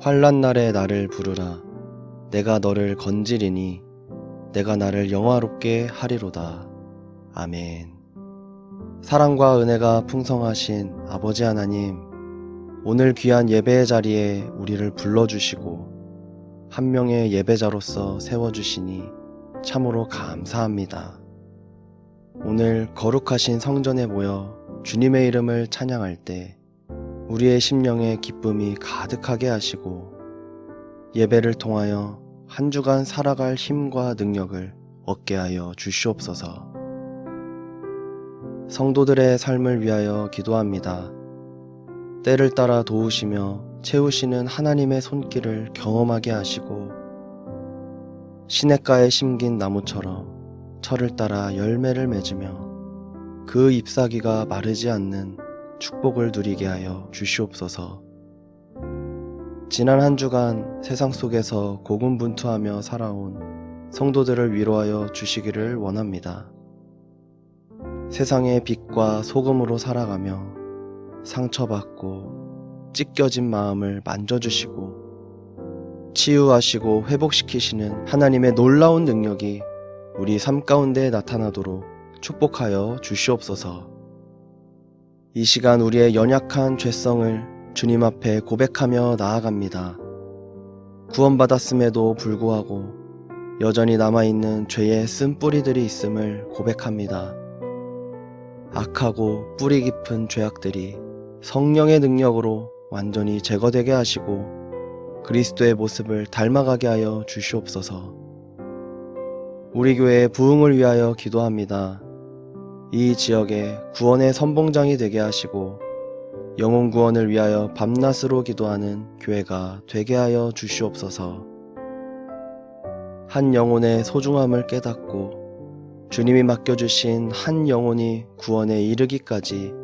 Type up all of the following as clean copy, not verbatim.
환난 날에 나를 부르라. 내가 너를 건지리니 내가 나를 영화롭게 하리로다. 아멘. 사랑과 은혜가 풍성하신 아버지 하나님, 오늘 귀한 예배의 자리에 우리를 불러주시고 한 명의 예배자로서 세워주시니 참으로 감사합니다. 오늘 거룩하신 성전에 모여 주님의 이름을 찬양할 때 우리의 심령에 기쁨이 가득하게 하시고 예배를 통하여 한 주간 살아갈 힘과 능력을 얻게 하여 주시옵소서. 성도들의 삶을 위하여 기도합니다. 때를 따라 도우시며 채우시는 하나님의 손길을 경험하게 하시고 시냇가에 심긴 나무처럼 철을 따라 열매를 맺으며 그 잎사귀가 마르지 않는 축복을 누리게 하여 주시옵소서. 지난 한 주간 세상 속에서 고군분투하며 살아온 성도들을 위로하여 주시기를 원합니다. 세상의 빛과 소금으로 살아가며 상처받고 찢겨진 마음을 만져주시고 치유하시고 회복시키시는 하나님의 놀라운 능력이 우리 삶 가운데 나타나도록 축복하여 주시옵소서. 이 시간 우리의 연약한 죄성을 주님 앞에 고백하며 나아갑니다. 구원받았음에도 불구하고 여전히 남아있는 죄의 쓴뿌리들이 있음을 고백합니다. 악하고 뿌리 깊은 죄악들이 성령의 능력으로 완전히 제거되게 하시고 그리스도의 모습을 닮아가게 하여 주시옵소서. 우리 교회의 부흥을 위하여 기도합니다. 이 지역에 구원의 선봉장이 되게 하시고 영혼 구원을 위하여 밤낮으로 기도하는 교회가 되게 하여 주시옵소서. 한 영혼의 소중함을 깨닫고 주님이 맡겨주신 한 영혼이 구원에 이르기까지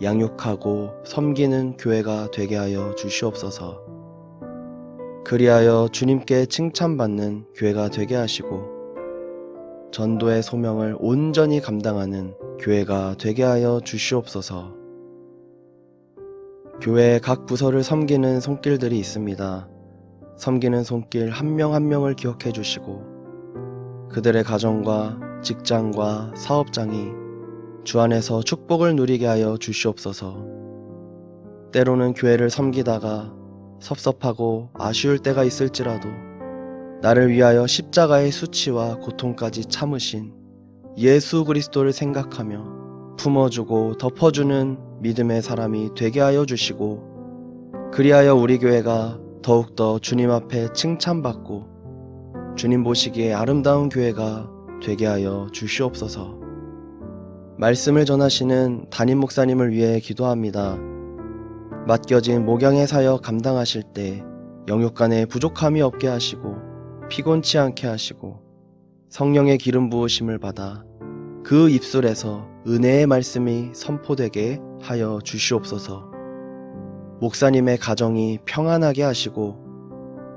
양육하고 섬기는 교회가 되게 하여 주시옵소서. 그리하여 주님께 칭찬받는 교회가 되게 하시고 전도의 소명을 온전히 감당하는 교회가 되게 하여 주시옵소서. 교회의 각 부서를 섬기는 손길들이 있습니다. 섬기는 손길 한 명 한 명을 기억해 주시고 그들의 가정과 직장과 사업장이 주 안에서 축복을 누리게 하여 주시옵소서. 때로는 교회를 섬기다가 섭섭하고 아쉬울 때가 있을지라도 나를 위하여 십자가의 수치와 고통까지 참으신 예수 그리스도를 생각하며 품어주고 덮어주는 믿음의 사람이 되게 하여 주시고 그리하여 우리 교회가 더욱더 주님 앞에 칭찬받고 주님 보시기에 아름다운 교회가 되게 하여 주시옵소서. 말씀을 전하시는 담임 목사님을 위해 기도합니다. 맡겨진 목양의 사역 감당하실 때 영육간에 부족함이 없게 하시고 피곤치 않게 하시고 성령의 기름 부으심을 받아 그 입술에서 은혜의 말씀이 선포되게 하여 주시옵소서. 목사님의 가정이 평안하게 하시고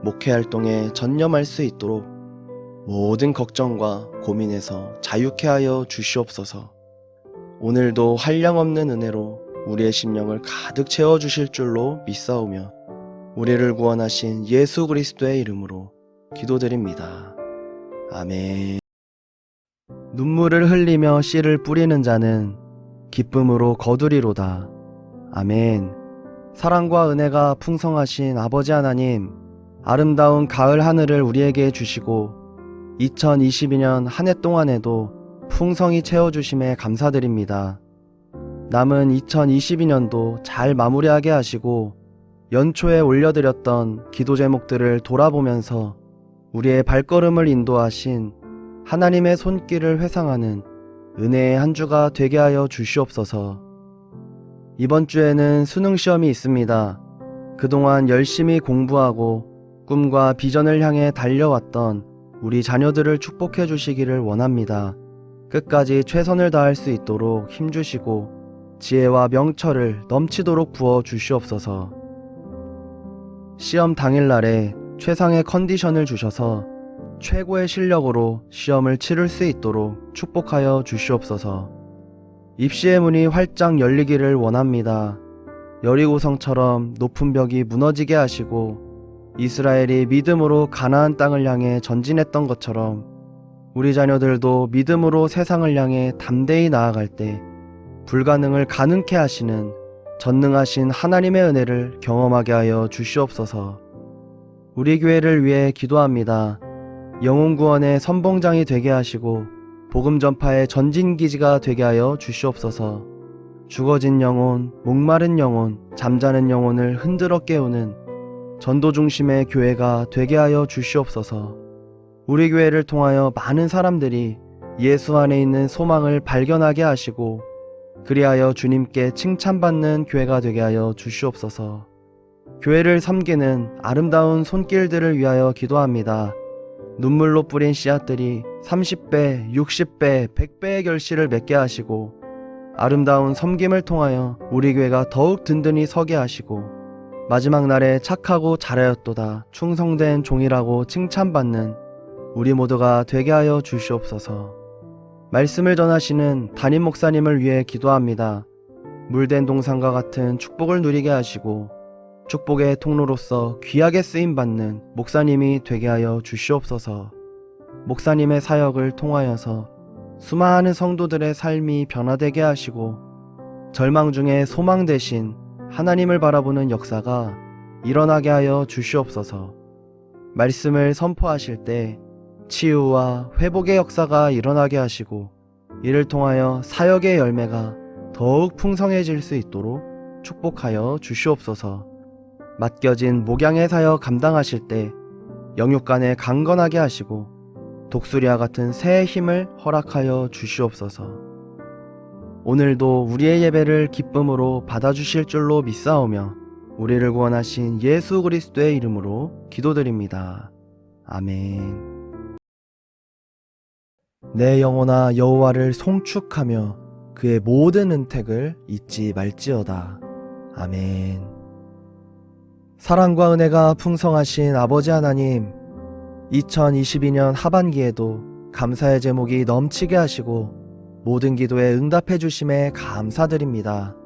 목회 활동에 전념할 수 있도록 모든 걱정과 고민에서 자유케 하여 주시옵소서. 오늘도 한량없는 은혜로 우리의 심령을 가득 채워주실 줄로 믿사오며 우리를 구원하신 예수 그리스도의 이름으로 기도드립니다. 아멘. 눈물을 흘리며 씨를 뿌리는 자는 기쁨으로 거두리로다. 아멘. 사랑과 은혜가 풍성하신 아버지 하나님, 아름다운 가을 하늘을 우리에게 주시고 2022년 한 해 동안에도 풍성히 채워주심에 감사드립니다. 남은 2022년도 잘 마무리하게 하시고 연초에 올려드렸던 기도 제목들을 돌아보면서 우리의 발걸음을 인도하신 하나님의 손길을 회상하는 은혜의 한 주가 되게 하여 주시옵소서. 이번 주에는 수능 시험이 있습니다. 그동안 열심히 공부하고 꿈과 비전을 향해 달려왔던 우리 자녀들을 축복해 주시기를 원합니다. 끝까지 최선을 다할 수 있도록 힘주시고 지혜와 명철을 넘치도록 부어 주시옵소서. 시험 당일날에 최상의 컨디션을 주셔서 최고의 실력으로 시험을 치를 수 있도록 축복하여 주시옵소서. 입시의 문이 활짝 열리기를 원합니다. 여리고성처럼 높은 벽이 무너지게 하시고 이스라엘이 믿음으로 가나안 땅을 향해 전진했던 것처럼 우리 자녀들도 믿음으로 세상을 향해 담대히 나아갈 때 불가능을 가능케 하시는 전능하신 하나님의 은혜를 경험하게 하여 주시옵소서. 우리 교회를 위해 기도합니다. 영혼 구원의 선봉장이 되게 하시고 복음 전파의 전진기지가 되게 하여 주시옵소서. 죽어진 영혼, 목마른 영혼, 잠자는 영혼을 흔들어 깨우는 전도 중심의 교회가 되게 하여 주시옵소서. 우리 교회를 통하여 많은 사람들이 예수 안에 있는 소망을 발견하게 하시고 그리하여 주님께 칭찬받는 교회가 되게 하여 주시옵소서. 교회를 섬기는 아름다운 손길들을 위하여 기도합니다. 눈물로 뿌린 씨앗들이 30배, 60배, 100배의 결실을 맺게 하시고 아름다운 섬김을 통하여 우리 교회가 더욱 든든히 서게 하시고 마지막 날에 착하고 잘하였도다 충성된 종이라고 칭찬받는 우리 모두가 되게 하여 주시옵소서. 말씀을 전하시는 담임 목사님을 위해 기도합니다. 물된 동산과 같은 축복을 누리게 하시고 축복의 통로로서 귀하게 쓰임받는 목사님이 되게 하여 주시옵소서. 목사님의 사역을 통하여서 수많은 성도들의 삶이 변화되게 하시고 절망 중에 소망 대신 하나님을 바라보는 역사가 일어나게 하여 주시옵소서. 말씀을 선포하실 때 치유와 회복의 역사가 일어나게 하시고 이를 통하여 사역의 열매가 더욱 풍성해질 수 있도록 축복하여 주시옵소서. 맡겨진 목양의 사역 감당하실 때 영육간에 강건하게 하시고 독수리와 같은 새의 힘을 허락하여 주시옵소서. 오늘도 우리의 예배를 기쁨으로 받아주실 줄로 믿사오며 우리를 구원하신 예수 그리스도의 이름으로 기도드립니다. 아멘. 내 영혼아 여호와를 송축하며 그의 모든 은택을 잊지 말지어다. 아멘. 사랑과 은혜가 풍성하신 아버지 하나님, 2022년 하반기에도 감사의 제목이 넘치게 하시고 모든 기도에 응답해 주심에 감사드립니다.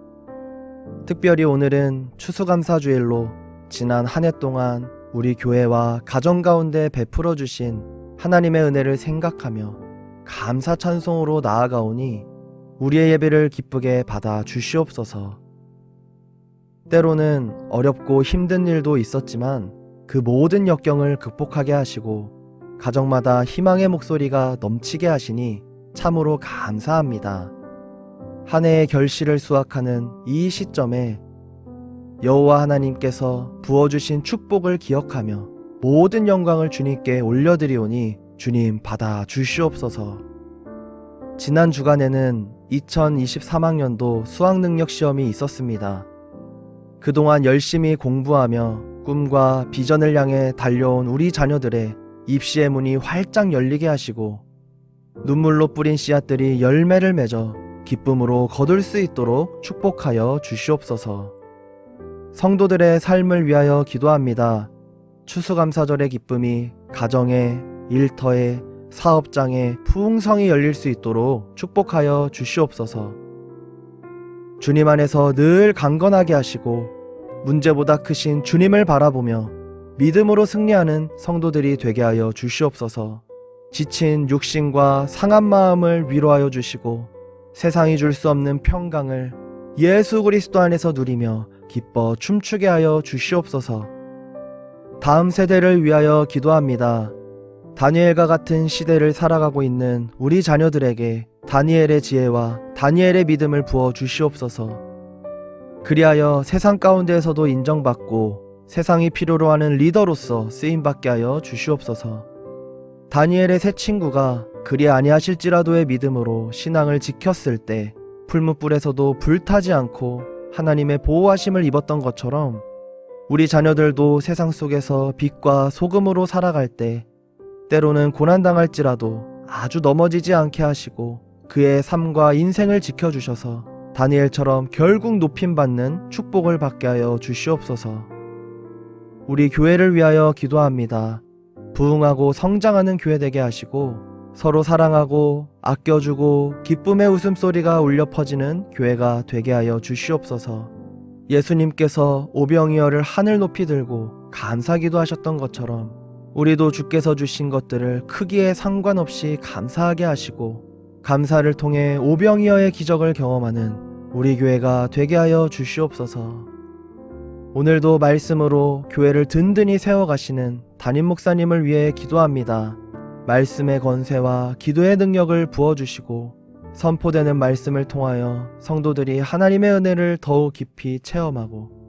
특별히 오늘은 추수감사주일로 지난 한 해 동안 우리 교회와 가정 가운데 베풀어 주신 하나님의 은혜를 생각하며 감사 찬송으로 나아가오니 우리의 예배를 기쁘게 받아 주시옵소서. 때로는 어렵고 힘든 일도 있었지만 그 모든 역경을 극복하게 하시고 가정마다 희망의 목소리가 넘치게 하시니 참으로 감사합니다. 한 해의 결실을 수확하는 이 시점에 여호와 하나님께서 부어주신 축복을 기억하며 모든 영광을 주님께 올려드리오니 주님 받아 주시옵소서. 지난 주간에는 2023학년도 수학능력 시험이 있었습니다. 그동안 열심히 공부하며 꿈과 비전을 향해 달려온 우리 자녀들의 입시의 문이 활짝 열리게 하시고 눈물로 뿌린 씨앗들이 열매를 맺어 기쁨으로 거둘 수 있도록 축복하여 주시옵소서. 성도들의 삶을 위하여 기도합니다. 추수감사절의 기쁨이 가정에, 일터에, 사업장에 풍성히 열릴 수 있도록 축복하여 주시옵소서. 주님 안에서 늘 강건하게 하시고 문제보다 크신 주님을 바라보며 믿음으로 승리하는 성도들이 되게 하여 주시옵소서. 지친 육신과 상한 마음을 위로하여 주시고 세상이 줄 수 없는 평강을 예수 그리스도 안에서 누리며 기뻐 춤추게 하여 주시옵소서. 다음 세대를 위하여 기도합니다. 다니엘과 같은 시대를 살아가고 있는 우리 자녀들에게 다니엘의 지혜와 다니엘의 믿음을 부어 주시옵소서. 그리하여 세상 가운데에서도 인정받고 세상이 필요로 하는 리더로서 쓰임받게 하여 주시옵소서. 다니엘의 세 친구가 그리 아니하실지라도의 믿음으로 신앙을 지켰을 때 풀무불에서도 불타지 않고 하나님의 보호하심을 입었던 것처럼 우리 자녀들도 세상 속에서 빛과 소금으로 살아갈 때 때로는 고난당할지라도 아주 넘어지지 않게 하시고 그의 삶과 인생을 지켜주셔서 다니엘처럼 결국 높임받는 축복을 받게 하여 주시옵소서. 우리 교회를 위하여 기도합니다. 부흥하고 성장하는 교회 되게 하시고 서로 사랑하고 아껴주고 기쁨의 웃음소리가 울려 퍼지는 교회가 되게 하여 주시옵소서. 예수님께서 오병이어를 하늘 높이 들고 감사기도 하셨던 것처럼 우리도 주께서 주신 것들을 크기에 상관없이 감사하게 하시고 감사를 통해 오병이어의 기적을 경험하는 우리 교회가 되게 하여 주시옵소서. 오늘도 말씀으로 교회를 든든히 세워가시는 담임 목사님을 위해 기도합니다. 말씀의 권세와 기도의 능력을 부어주시고 선포되는 말씀을 통하여 성도들이 하나님의 은혜를 더욱 깊이 체험하고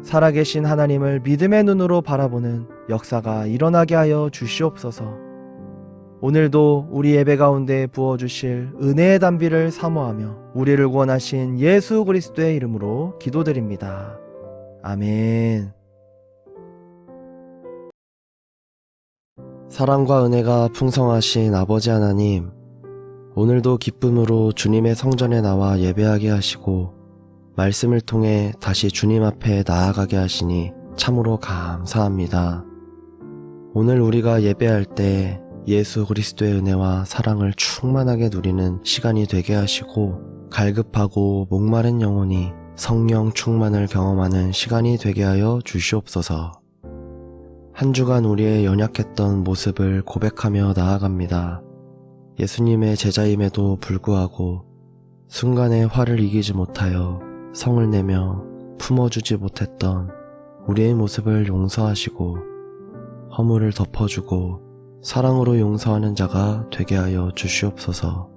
살아계신 하나님을 믿음의 눈으로 바라보는 역사가 일어나게 하여 주시옵소서. 오늘도 우리 예배 가운데 부어주실 은혜의 단비를 사모하며 우리를 구원하신 예수 그리스도의 이름으로 기도드립니다. 아멘. 사랑과 은혜가 풍성하신 아버지 하나님, 오늘도 기쁨으로 주님의 성전에 나와 예배하게 하시고 말씀을 통해 다시 주님 앞에 나아가게 하시니 참으로 감사합니다. 오늘 우리가 예배할 때 예수 그리스도의 은혜와 사랑을 충만하게 누리는 시간이 되게 하시고 갈급하고 목마른 영혼이 성령 충만을 경험하는 시간이 되게 하여 주시옵소서. 한 주간 우리의 연약했던 모습을 고백하며 나아갑니다. 예수님의 제자임에도 불구하고 순간의 화를 이기지 못하여 성을 내며 품어주지 못했던 우리의 모습을 용서하시고 허물을 덮어주고 사랑으로 용서하는 자가 되게 하여 주시옵소서.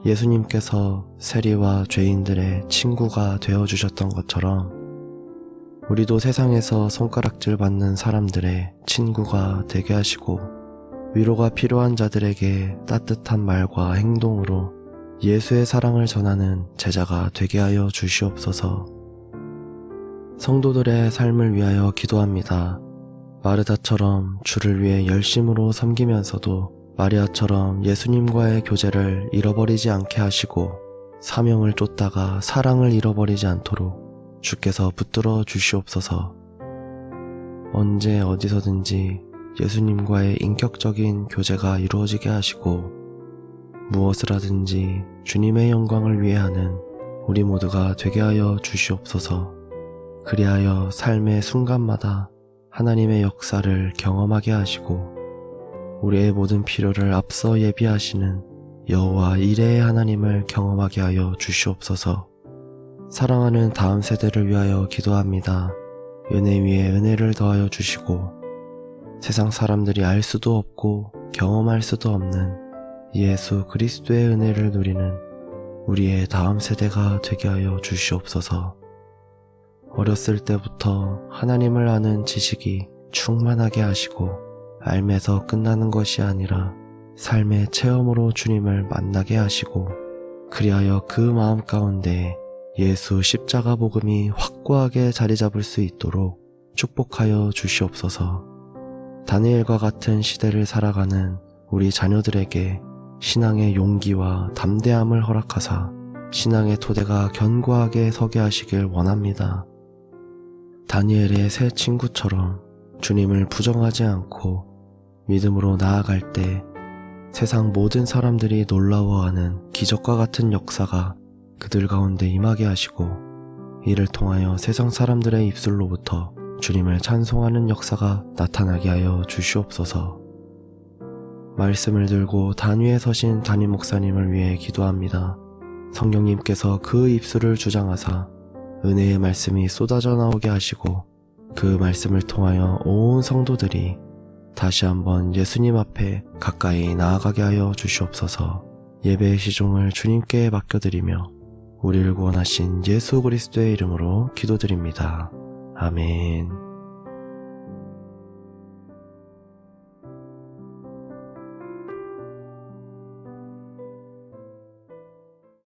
예수님께서 세리와 죄인들의 친구가 되어주셨던 것처럼 우리도 세상에서 손가락질 받는 사람들의 친구가 되게 하시고 위로가 필요한 자들에게 따뜻한 말과 행동으로 예수의 사랑을 전하는 제자가 되게 하여 주시옵소서. 성도들의 삶을 위하여 기도합니다. 마르다처럼 주를 위해 열심으로 섬기면서도 마리아처럼 예수님과의 교제를 잃어버리지 않게 하시고 사명을 쫓다가 사랑을 잃어버리지 않도록 주께서 붙들어 주시옵소서. 언제 어디서든지 예수님과의 인격적인 교제가 이루어지게 하시고 무엇을 하든지 주님의 영광을 위해 하는 우리 모두가 되게 하여 주시옵소서. 그리하여 삶의 순간마다 하나님의 역사를 경험하게 하시고 우리의 모든 필요를 앞서 예비하시는 여호와 이레의 하나님을 경험하게 하여 주시옵소서. 사랑하는 다음 세대를 위하여 기도합니다. 은혜 위에 은혜를 더하여 주시고 세상 사람들이 알 수도 없고 경험할 수도 없는 예수 그리스도의 은혜를 누리는 우리의 다음 세대가 되게 하여 주시옵소서. 어렸을 때부터 하나님을 아는 지식이 충만하게 하시고 알면서 끝나는 것이 아니라 삶의 체험으로 주님을 만나게 하시고 그리하여 그 마음 가운데 예수 십자가 복음이 확고하게 자리 잡을 수 있도록 축복하여 주시옵소서. 다니엘과 같은 시대를 살아가는 우리 자녀들에게 신앙의 용기와 담대함을 허락하사 신앙의 토대가 견고하게 서게 하시길 원합니다. 다니엘의 새 친구처럼 주님을 부정하지 않고 믿음으로 나아갈 때 세상 모든 사람들이 놀라워하는 기적과 같은 역사가 그들 가운데 임하게 하시고 이를 통하여 세상 사람들의 입술로부터 주님을 찬송하는 역사가 나타나게 하여 주시옵소서. 말씀을 들고 단위에 서신 담임 목사님을 위해 기도합니다. 성령님께서 그 입술을 주장하사 은혜의 말씀이 쏟아져 나오게 하시고 그 말씀을 통하여 온 성도들이 다시 한번 예수님 앞에 가까이 나아가게 하여 주시옵소서. 예배의 시종을 주님께 맡겨드리며 우리를 구원하신 예수 그리스도의 이름으로 기도드립니다. 아멘.